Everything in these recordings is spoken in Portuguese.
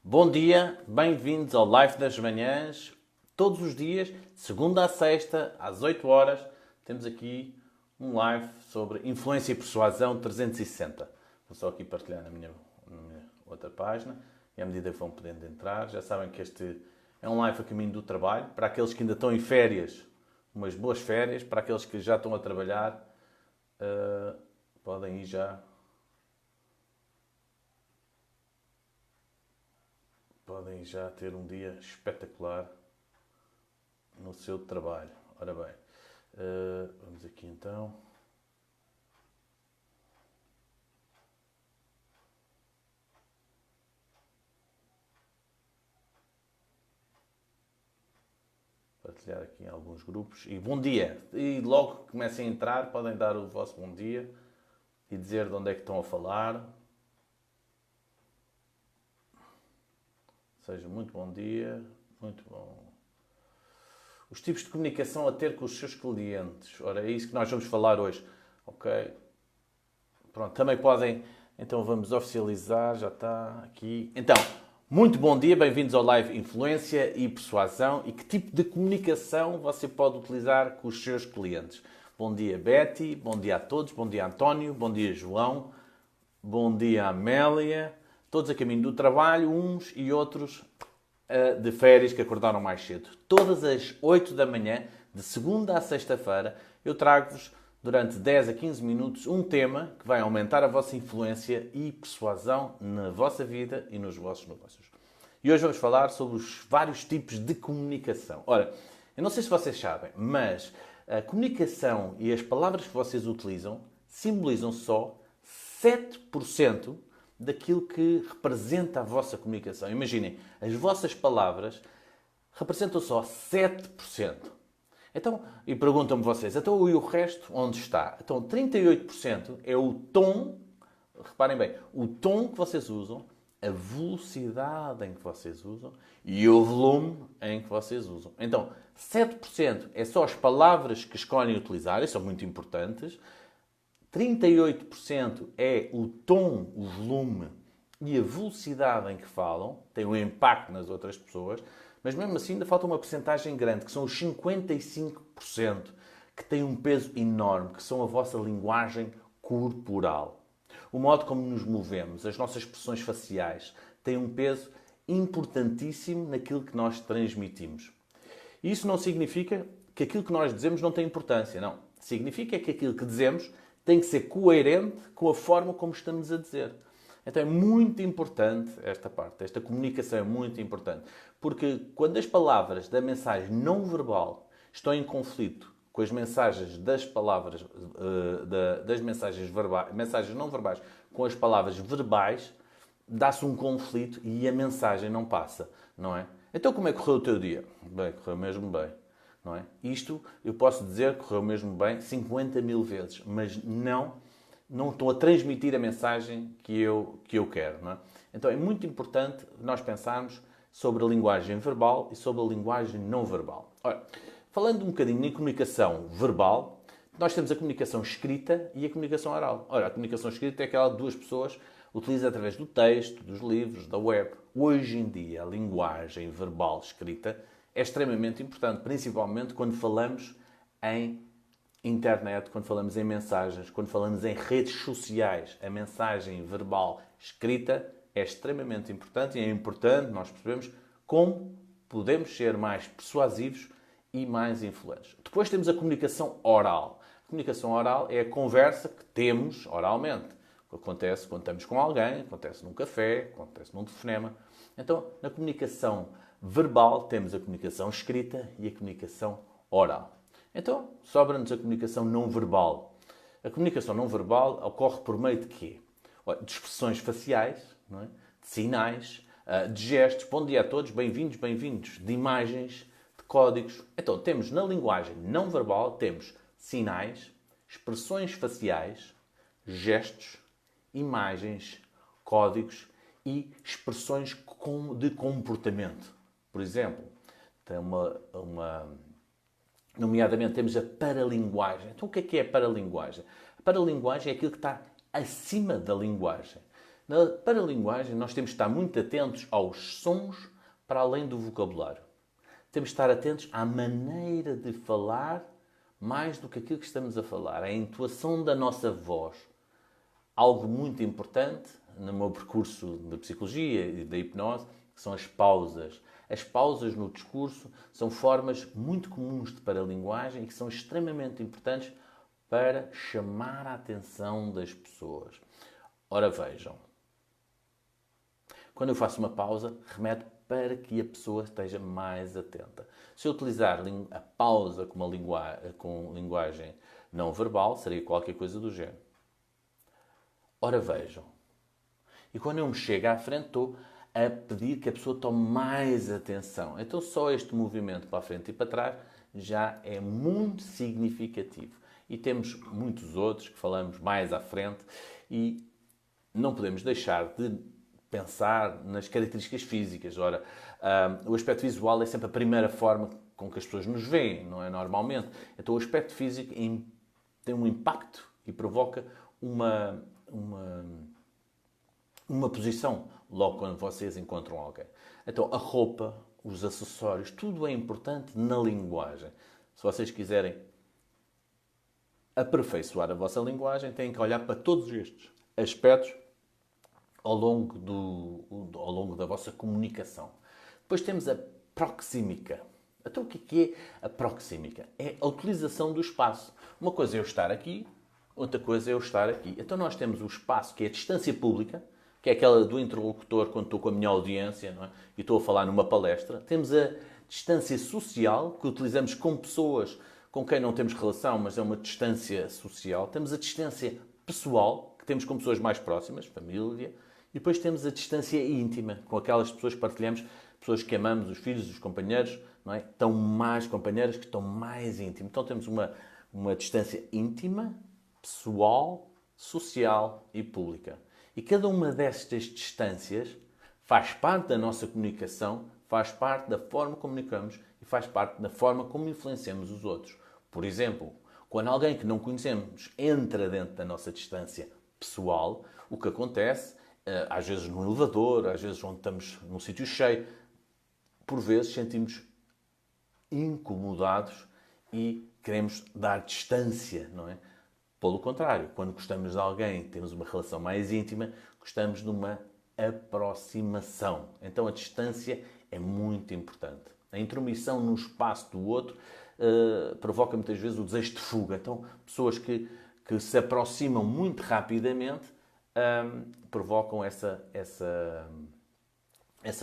Bom dia, bem-vindos ao Live das Manhãs. Todos os dias, de segunda a sexta, às 8 horas, temos aqui um live sobre influência e persuasão 360. Vou só aqui partilhar na minha outra página e à medida que vão podendo entrar, já sabem que este é um live a caminho do trabalho. Para aqueles que ainda estão em férias, umas boas férias. Para aqueles que já estão a trabalhar, podem ir já. Podem já ter um dia espetacular no seu trabalho. Ora bem, vamos aqui então. Partilhar aqui em alguns grupos. E bom dia! E logo que comecem a entrar, podem dar o vosso bom dia e dizer de onde é que estão a falar. Seja muito bom dia, muito bom. Os tipos de comunicação a ter com os seus clientes. Ora, é isso que nós vamos falar hoje. Ok? Pronto, também podem... Então vamos oficializar, já está aqui. Então, muito bom dia, bem-vindos ao Live Influência e Persuasão. E que tipo de comunicação você pode utilizar com os seus clientes? Bom dia, Betty. Bom dia a todos. Bom dia, António. Bom dia, João. Bom dia, Amélia. Todos a caminho do trabalho, uns e outros de férias que acordaram mais cedo. Todas as 8 da manhã, de segunda a sexta-feira, eu trago-vos durante 10 a 15 minutos um tema que vai aumentar a vossa influência e persuasão na vossa vida e nos vossos negócios. E hoje vamos falar sobre os vários tipos de comunicação. Ora, eu não sei se vocês sabem, mas a comunicação e as palavras que vocês utilizam simbolizam só 7% daquilo que representa a vossa comunicação. Imaginem, as vossas palavras representam só 7%. Então, e perguntam-me vocês, então e o resto onde está? Então, 38% é o tom, reparem bem, o tom que vocês usam, a velocidade em que vocês usam e o volume em que vocês usam. Então, 7% é só as palavras que escolhem utilizar, e são muito importantes. 38% é o tom, o volume e a velocidade em que falam, tem um impacto nas outras pessoas, mas mesmo assim ainda falta uma percentagem grande, que são os 55%, que têm um peso enorme, que são a vossa linguagem corporal. O modo como nos movemos, as nossas expressões faciais, têm um peso importantíssimo naquilo que nós transmitimos. E isso não significa que aquilo que nós dizemos não tem importância, não. Significa que aquilo que dizemos tem que ser coerente com a forma como estamos a dizer. Então é muito importante esta parte, esta comunicação é muito importante. Porque quando as palavras da mensagem não verbal estão em conflito com as mensagens das palavras, das mensagens verbais, mensagens não verbais com as palavras verbais, dá-se um conflito e a mensagem não passa, não é? Então como é que correu o teu dia? Bem, correu mesmo bem. Não é? Isto, eu posso dizer que correu mesmo bem 50 mil vezes, mas não estou a transmitir a mensagem que eu quero. Não é? Então é muito importante nós pensarmos sobre a linguagem verbal e sobre a linguagem não verbal. Ora, falando um bocadinho em comunicação verbal, nós temos a comunicação escrita e a comunicação oral. Ora, a comunicação escrita é aquela que duas pessoas utilizam através do texto, dos livros, da web. Hoje em dia, a linguagem verbal escrita é extremamente importante, principalmente quando falamos em internet, quando falamos em mensagens, quando falamos em redes sociais. A mensagem verbal escrita é extremamente importante e é importante nós percebemos como podemos ser mais persuasivos e mais influentes. Depois temos a comunicação oral. A comunicação oral é a conversa que temos oralmente. Acontece quando estamos com alguém, acontece num café, acontece num telefonema. Então, na comunicação verbal, temos a comunicação escrita e a comunicação oral. Então, sobra-nos a comunicação não verbal. A comunicação não verbal ocorre por meio de quê? De expressões faciais, não é? De sinais, de gestos. Bom dia a todos, bem-vindos, bem-vindos. De imagens, de códigos. Então, temos na linguagem não verbal, temos sinais, expressões faciais, gestos, imagens, códigos e expressões de comportamento. Por exemplo, tem nomeadamente temos a paralinguagem. Então o que é a paralinguagem? A paralinguagem é aquilo que está acima da linguagem. Na paralinguagem, nós temos que estar muito atentos aos sons para além do vocabulário. Temos que estar atentos à maneira de falar mais do que aquilo que estamos a falar, à entoação da nossa voz. Algo muito importante no meu percurso de psicologia e da hipnose são as pausas. As pausas no discurso são formas muito comuns de paralinguagem e que são extremamente importantes para chamar a atenção das pessoas. Ora vejam, quando eu faço uma pausa, remeto para que a pessoa esteja mais atenta. Se eu utilizar a pausa com linguagem não verbal, seria qualquer coisa do género. Ora vejam. E quando eu me chego à frente, estou a pedir que a pessoa tome mais atenção. Então só este movimento para a frente e para trás já é muito significativo. E temos muitos outros que falamos mais à frente e não podemos deixar de pensar nas características físicas. Ora, o aspecto visual é sempre a primeira forma com que as pessoas nos veem, não é? Normalmente. Então o aspecto físico tem um impacto e provoca uma posição logo quando vocês encontram alguém. Então a roupa, os acessórios, tudo é importante na linguagem. Se vocês quiserem aperfeiçoar a vossa linguagem, têm que olhar para todos estes aspectos ao longo da vossa comunicação. Depois temos a proxímica. Então o que é a proxímica? É a utilização do espaço. Uma coisa é eu estar aqui, outra coisa é eu estar aqui. Então nós temos o espaço que é a distância pública, que é aquela do interlocutor quando estou com a minha audiência, não é? E estou a falar numa palestra. Temos a distância social, que utilizamos com pessoas com quem não temos relação, mas é uma distância social. Temos a distância pessoal, que temos com pessoas mais próximas, família. E depois temos a distância íntima, com aquelas pessoas que partilhamos, pessoas que amamos, os filhos, os companheiros, não é? Estão mais companheiros que estão mais íntimos. Então temos uma distância íntima, pessoal, social e pública. E cada uma destas distâncias faz parte da nossa comunicação, faz parte da forma como comunicamos e faz parte da forma como influenciamos os outros. Por exemplo, quando alguém que não conhecemos entra dentro da nossa distância pessoal, o que acontece, às vezes no elevador, às vezes onde estamos num sítio cheio, por vezes sentimos incomodados e queremos dar distância, não é? Pelo contrário, quando gostamos de alguém, temos uma relação mais íntima, gostamos de uma aproximação. Então a distância é muito importante. A intromissão no espaço do outro provoca muitas vezes o desejo de fuga. Então pessoas que se aproximam muito rapidamente provocam essa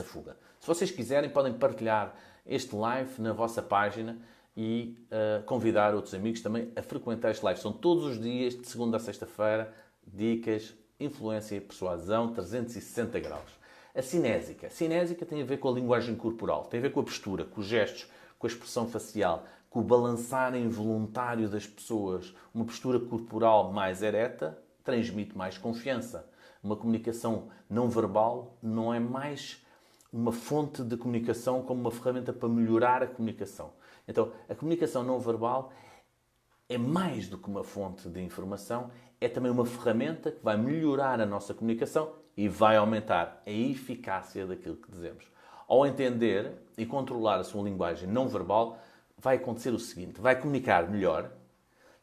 fuga. Se vocês quiserem, podem partilhar este live na vossa página e convidar outros amigos também a frequentar este live. São todos os dias, de segunda a sexta-feira, dicas, influência e persuasão, 360 graus. A cinésica. A cinésica tem a ver com a linguagem corporal, tem a ver com a postura, com os gestos, com a expressão facial, com o balançar involuntário das pessoas. Uma postura corporal mais ereta transmite mais confiança. Uma comunicação não verbal não é mais uma fonte de comunicação como uma ferramenta para melhorar a comunicação. Então, a comunicação não verbal é mais do que uma fonte de informação, é também uma ferramenta que vai melhorar a nossa comunicação e vai aumentar a eficácia daquilo que dizemos. Ao entender e controlar a sua linguagem não verbal, vai acontecer o seguinte: vai comunicar melhor,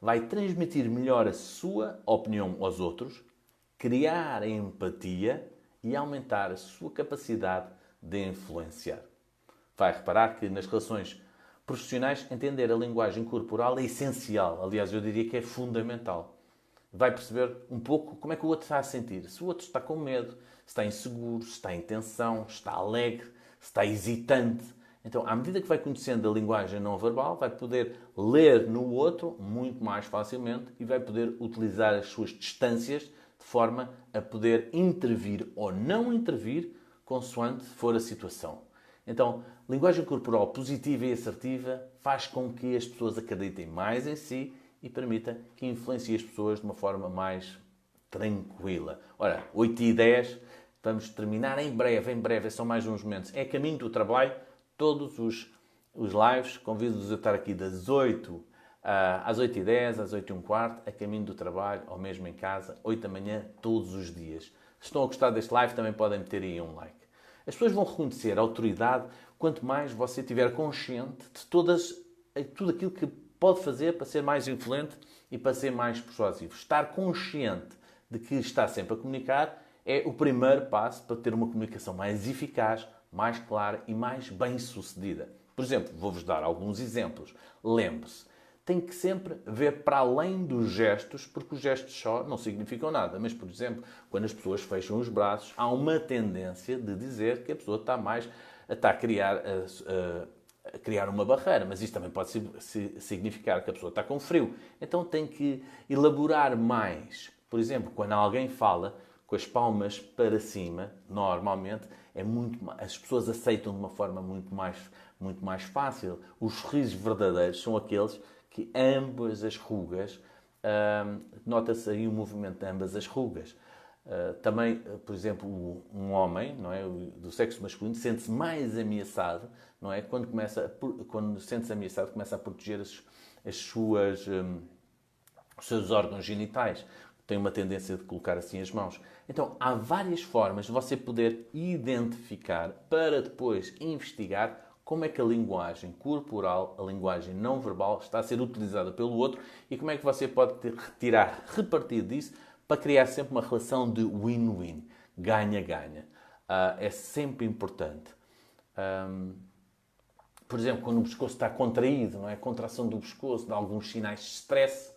vai transmitir melhor a sua opinião aos outros, criar empatia e aumentar a sua capacidade de influenciar. Vai reparar que nas relações profissionais entender a linguagem corporal é essencial. Aliás, eu diria que é fundamental. Vai perceber um pouco como é que o outro está a sentir. Se o outro está com medo, se está inseguro, se está em tensão, se está alegre, se está hesitante. Então, à medida que vai conhecendo a linguagem não verbal, vai poder ler no outro muito mais facilmente e vai poder utilizar as suas distâncias de forma a poder intervir ou não intervir consoante for a situação. Então, linguagem corporal positiva e assertiva faz com que as pessoas acreditem mais em si e permita que influencie as pessoas de uma forma mais tranquila. Ora, 8h10, vamos terminar em breve, são mais uns momentos. É caminho do trabalho, todos os lives, convido-vos a estar aqui das 8 às 8h10, às 8h15, a caminho do trabalho, ou mesmo em casa, 8 da manhã, todos os dias. Se estão a gostar deste live, também podem meter aí um like. As pessoas vão reconhecer a autoridade quanto mais você estiver consciente de tudo aquilo que pode fazer para ser mais influente e para ser mais persuasivo. Estar consciente de que está sempre a comunicar é o primeiro passo para ter uma comunicação mais eficaz, mais clara e mais bem-sucedida. Por exemplo, vou-vos dar alguns exemplos. Lembre-se, tem que sempre ver para além dos gestos, porque os gestos só não significam nada. Mas, por exemplo, quando as pessoas fecham os braços, há uma tendência de dizer que a pessoa está a criar uma barreira. Mas isto também pode significar que a pessoa está com frio. Então tem que elaborar mais. Por exemplo, quando alguém fala com as palmas para cima, normalmente as pessoas aceitam de uma forma muito mais fácil. Os sorrisos verdadeiros são aqueles que ambas as rugas, nota-se aí o movimento de ambas as rugas. Também, por exemplo, um homem, não é, do sexo masculino sente-se mais ameaçado, não é, quando sente-se ameaçado, começa a proteger os seus órgãos genitais. Tem uma tendência de colocar assim as mãos. Então, há várias formas de você poder identificar para depois investigar como é que a linguagem corporal, a linguagem não verbal, está a ser utilizada pelo outro e como é que você pode retirar repartido disso para criar sempre uma relação de win-win, ganha-ganha. É sempre importante. Por exemplo, quando o pescoço está contraído, não é? A contração do pescoço dá alguns sinais de stress,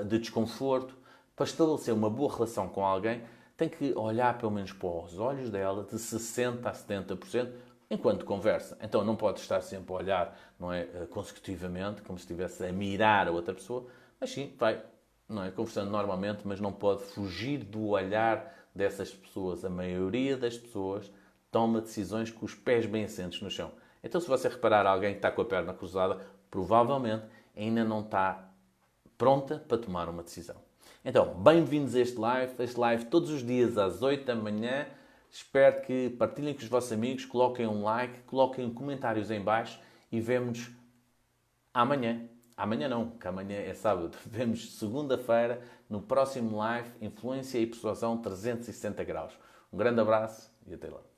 de desconforto. Para estabelecer uma boa relação com alguém, tem que olhar pelo menos para os olhos dela de 60% a 70% enquanto conversa. Então não pode estar sempre a olhar, não é, consecutivamente, como se estivesse a mirar a outra pessoa, mas sim, vai, não é, conversando normalmente, mas não pode fugir do olhar dessas pessoas. A maioria das pessoas toma decisões com os pés bem assentos no chão. Então se você reparar alguém que está com a perna cruzada, provavelmente ainda não está pronta para tomar uma decisão. Então, bem-vindos a este live todos os dias às 8 da manhã. Espero que partilhem com os vossos amigos, coloquem um like, coloquem comentários em baixo e vemo-nos amanhã. Amanhã não, que amanhã é sábado. Vemos segunda-feira no próximo live Influência e Persuasão 360 graus. Um grande abraço e até lá.